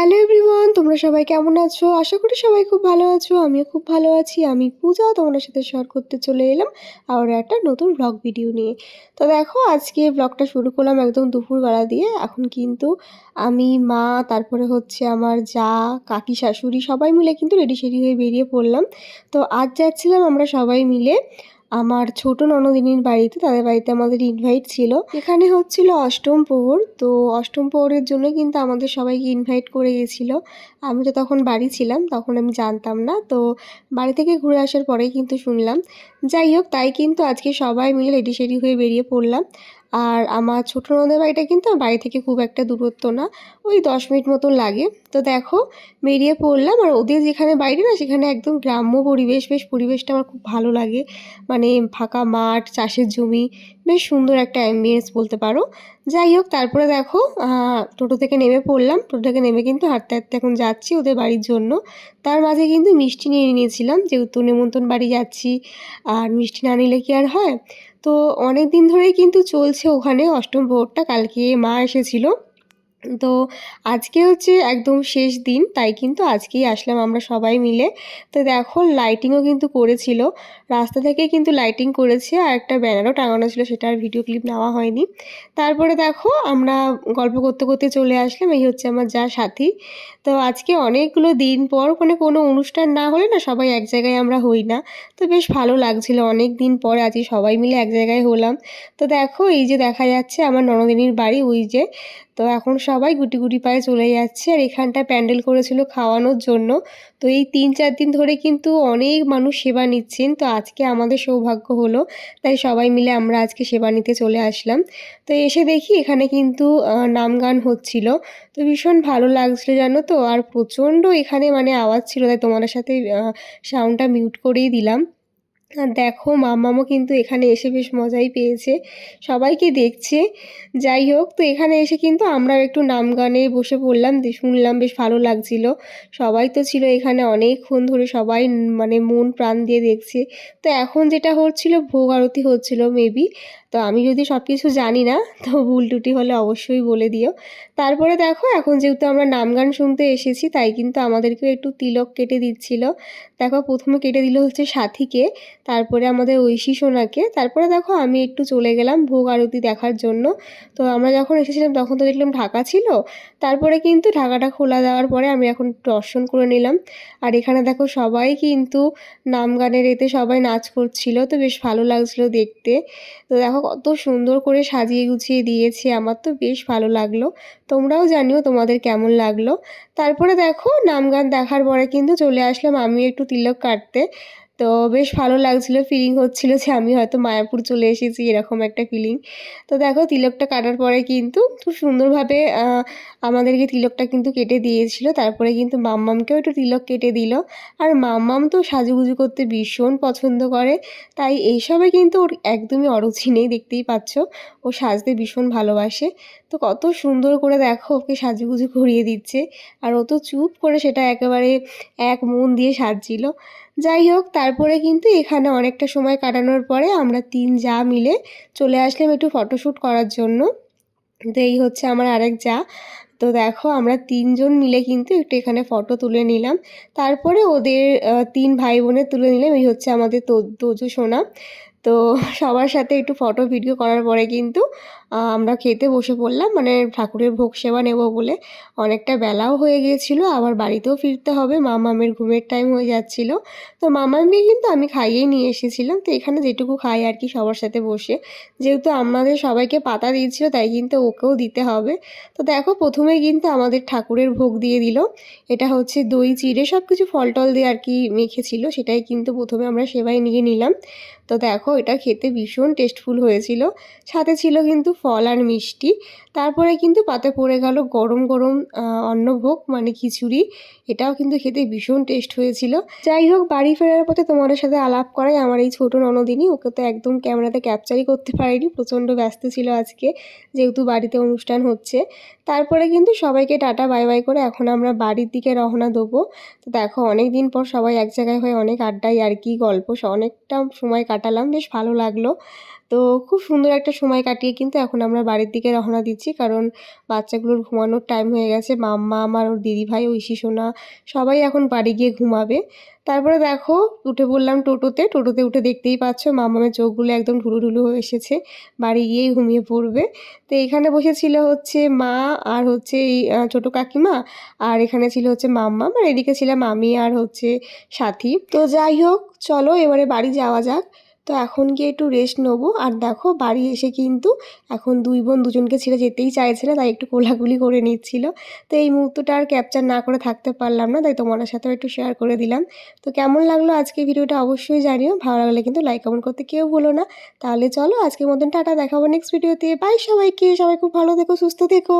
Hello everyone, তোমরা সবাই কেমন আছো? আশা করি সবাই খুব ভালো আছো। আমিও খুব ভালো আছি। আমি পূজা তোমাদের সাথে শেয়ার করতে চলে এলাম আবার একটা নতুন ব্লগ ভিডিও নিয়ে। তো দেখো, আজকে ব্লগটা শুরু করলাম একদম দুপুরবেলা দিয়ে। এখন কিন্তু আমি, মা, তারপরে হচ্ছে আমার যা, কাকি, শাশুড়ি সবাই মিলে কিন্তু রেডি সেডি হয়ে বেরিয়ে পড়লাম। তো আজ যাচ্ছিলাম আমরা সবাই মিলে আমার ছোট ননদিনীর বাড়িতে। তাদের বাড়িতে আমাদের ইনভাইট ছিল। এখানে হচ্ছিল অষ্টম প্রহর। তো অষ্টম প্রহরের জন্য কিন্তু আমাদের সবাইকে ইনভাইট করে গেছিল। আমি তো তখন বাড়ি ছিলাম, তখন আমি জানতাম না। তো বাড়ি থেকে ঘুরে আসার পরেই কিন্তু শুনলাম। যাই হোক, তাই কিন্তু আজকে সবাই মিলে রেডি সেডি হয়ে বেরিয়ে পড়লাম। আর আমার ছোটো ননদের বাড়িটা কিন্তু আমার বাড়ি থেকে খুব একটা দূরত্ব না, ওই 10 মিনিট মতন লাগে। তো দেখো, বেরিয়ে পড়লাম। আর ওদের যেখানে বাড়িটা না, সেখানে একদম গ্রাম্য পরিবেশ, বেশ পরিবেশটা আমার খুব ভালো লাগে। মানে ফাঁকা মাঠ, চাষের জমি, বেশ সুন্দর একটা অ্যাম্বিয়েন্স বলতে পারো। যাই হোক, তারপরে দেখো টোটো থেকে নেমে পড়লাম। টোটো থেকে নেমে কিন্তু হাঁটতে হাঁটতে এখন যাচ্ছি ওদের বাড়ির জন্য। তার মাঝে কিন্তু মিষ্টি নিয়ে নিয়েছিলাম, যেহেতু নেমন্তন্ন বাড়ি যাচ্ছি, আর মিষ্টি না নিলে কি আর হয়। তো অনেক দিন ধরেই কিন্তু চলছে ওখানে অষ্টম প্রহরটা। কালকে মা এসেছিল। তো আজকে হচ্ছে একদম শেষ দিন, তাই কিন্তু আজকেই আসলাম আমরা সবাই মিলে। তো দেখো, লাইটিংও কিন্তু করেছিল, রাস্তা থেকে কিন্তু লাইটিং করেছে, আর একটা ব্যানারও টাঙানো ছিল, সেটার ভিডিও ক্লিপ নেওয়া হয়নি। তারপরে দেখো, আমরা গল্প করতে করতে চলে আসলাম। এই হচ্ছে আমার যা সাথী। তো আজকে অনেকগুলো দিন পর, মানে কোনো অনুষ্ঠান না হলে না সবাই এক জায়গায় আমরা হই না। তো বেশ ভালো লাগছিল, অনেক দিন পরে আজকে সবাই মিলে এক জায়গায় হলাম। তো দেখো, এই যে দেখা যাচ্ছে আমার ননদিনীর বাড়ি, ওই যে। তো এখন সবাই গুটি গুটি পায়ে চলে যাচ্ছে। আর এখানটায় প্যান্ডেল করেছিল খাওয়ানোর জন্য। তো এই 3-4 দিন ধরে কিন্তু অনেক মানুষ সেবা নিচ্ছেন। তো আজকে আমাদের সৌভাগ্য হলো, তাই সবাই মিলে আমরা আজকে সেবা নিতে চলে আসলাম। তো এসে দেখি এখানে কিন্তু নাম গান হচ্ছিল। তো ভীষণ ভালো লাগছিল জানো তো। আর প্রচণ্ড এখানে মানে আওয়াজ ছিল, তাই তোমাদের সাথে সাউন্ডটা মিউট করেই দিলাম। আর দেখো, মাম্মামও কিন্তু এখানে এসে বেশ মজাই পেয়েছে, সবাইকে দেখছে। যাই হোক, তো এখানে এসে কিন্তু আমরাও একটু নাম গানে বসে পড়লাম, শুনলাম, বেশ ভালো লাগছিল। সবাই তো ছিল এখানে অনেকক্ষণ ধরে, সবাই মানে মন প্রাণ দিয়ে দেখছে। তো এখন যেটা হচ্ছিল, ভোগ আরতি হচ্ছিল মেবি। তো আমি যদি সব কিছু জানি না, তো ভুল ত্রুটি হলে অবশ্যই বলে দিও। তারপরে দেখো, এখন যেহেতু আমরা নাম গান শুনতে এসেছি, তাই কিন্তু আমাদেরকেও একটু তিলক কেটে দিচ্ছিল। দেখো, প্রথমে কেটে দিল হচ্ছে সাথীকে, তারপরে আমাদের ঐশী সোনাকে। তারপরে দেখো, আমি একটু চলে গেলাম ভোগ আরতি দেখার জন্য। তো আমরা যখন এসেছিলাম তখন তো দেখলাম ঢাকা ছিল। তারপরে কিন্তু ঢাকাটা খোলা দেওয়ার পরে আমি এখন দর্শন করে নিলাম। আর এখানে দেখো, সবাই কিন্তু নাম গানের এতে সবাই নাচ করছিল, তো বেশ ভালো লাগছিলো দেখতে। তো দেখো, কত সুন্দর করে সাজিয়ে গুছিয়ে দিয়েছে, আমার তো বেশ ভালো লাগলো। তোমরাও জানিও তোমাদের কেমন লাগলো। তারপরে দেখো, নাম গান দেখার পরে কিন্তু চলে আসলাম আমি একটু তিলক কাটতে। তো বেশ ভালো লাগছিল, ফিলিং হচ্ছিল যে আমি হয়তো মায়াপুর চলে এসেছি, এরকম একটা ফিলিং। তো দেখো, তিলকটা কাটার পরে কিন্তু খুব সুন্দরভাবে আমাদেরকে তিলকটা কিন্তু কেটে দিয়েছিল। তারপরে কিন্তু মাম্মামকেও একটু তিলক কেটে দিল। আর মাম্মাম তো সাজুগুজু করতে ভীষণ পছন্দ করে, তাই এইসবে কিন্তু ওর একদমই অরুচি নেই, দেখতেই পাচ্ছ। ও সাজতে ভীষণ ভালোবাসে। তো কত সুন্দর করে দেখো ওকে সাজুগুজু করিয়ে দিচ্ছে। আর ও তো চুপ করে সেটা একেবারে এক মন দিয়ে সাজছিল। যাই হোক, তারপরে কিন্তু এখানে অনেকটা সময় কাটানোর পরে আমরা 3 জা মিলে চলে আসলাম একটু ফটোশ্যুট করার জন্য। তো এই হচ্ছে আমার আরেক জা। তো দেখো, আমরা 3 জন মিলে কিন্তু একটু এখানে ফটো তুলে নিলাম। তারপরে ওদের 3 ভাই বোনের তুলে নিলাম। এই হচ্ছে আমাদের তোজো সোনা। তো সবার সাথে একটু ফটো ভিডিও করার পরে কিন্তু আমরা খেতে বসে পড়লাম, মানে ঠাকুরের ভোগ সেবা নেব বলে। অনেকটা বেলাও হয়ে গিয়েছিল, আবার বাড়িতেও ফিরতে হবে, মামামের ঘুমের টাইম হয়ে যাচ্ছিল। তো মামামকে কিন্তু আমি খাইয়েই নিয়ে এসেছিলাম। তো এখানে যেটুকু খাই আর কি সবার সাথে বসে, যেহেতু আমাদের সবাইকে পাতা দিয়েছিল, তাই কিন্তু ওকেও দিতে হবে। তো দেখো, প্রথমেই কিন্তু আমাদের ঠাকুরের ভোগ দিয়ে দিল। এটা হচ্ছে দই চিড়ে সব কিছু ফল টল দিয়ে আর কি মেখেছিল, সেটাই কিন্তু প্রথমে আমরা সেবাই নিয়ে নিলাম। তো দেখো, এটা খেতে ভীষণ টেস্টফুল হয়েছিল। সাথে ছিল কিন্তু ফল আর মিষ্টি। তারপরে কিন্তু পাতে পড়ে গেল গরম গরম অন্নভোগ, মানে খিচুড়ি। এটাও কিন্তু খেতে ভীষণ টেস্ট হয়েছিল। যাই হোক, বাড়ি ফেরার পথে তোমাদের সাথে আলাপ করাই আমার এই ছোটো ননদিনী। ওকে তো একদম ক্যামেরাতে ক্যাপচারই করতে পারিনি, প্রচণ্ড ব্যস্ত ছিল আজকে, যেহেতু বাড়িতে অনুষ্ঠান হচ্ছে। তারপরে কিন্তু সবাইকে টাটা বাই বাই করে এখন আমরা বাড়ির দিকে রওনা দেবো। তো দেখো, অনেক দিন পর সবাই এক জায়গায় হয়ে অনেক আড্ডায় আর কি গল্প, অনেকটা সময় কাটালাম, বেশ ভালো লাগলো। তো তো খুব সুন্দর একটা সময় কাটিয়ে কিন্তু এখন আমরা বাড়ির দিকে রওনা দিচ্ছি, কারণ বাচ্চাগুলোর ঘুমানোর টাইম হয়ে গেছে। মাম্মা, আমার ওর দিদিভাই, ঐশী সোনা সবাই এখন বাড়ি গিয়ে ঘুমাবে। তারপরে দেখো উঠে পড়লাম টোটোতে। টোটোতে উঠে দেখতেই পাচ্ছ মাম্মামের চোখগুলো একদম ঢুলুঢুলু হয়ে এসেছে, বাড়ি গিয়েই ঘুমিয়ে পড়বে। তো এখানে বসেছিল হচ্ছে মা আর হচ্ছে এই ছোটো কাকিমা, আর এখানে ছিল হচ্ছে মাম্মাম, আর এদিকে ছিলাম আমি আর হচ্ছে সাথী। তো যাই হোক, চলো এবারে বাড়ি যাওয়া যাক। তো এখন গিয়ে একটু রেস্ট নেবো। আর দেখো বাড়ি এসে কিন্তু এখন দুই বোন দুজনকে ছেড়ে যেতেই চাইছে না, তাই একটু কোলাকুলি করে নিচ্ছিল। তো এই মুহূর্তটা আর ক্যাপচার না করে থাকতে পারলাম না, তাই তোমাদের সাথেও একটু শেয়ার করে দিলাম। তো কেমন লাগলো আজকে ভিডিওটা অবশ্যই জানিও, ভালো লাগলে কিন্তু লাইক কমেন্ট করতে কেউ ভুলো না। তাহলে চলো আজকের মতন টাটা, দেখাবো নেক্সট ভিডিওতে। বাই সবাইকে, সবাই খুব ভালো থেকো, সুস্থ থেকো।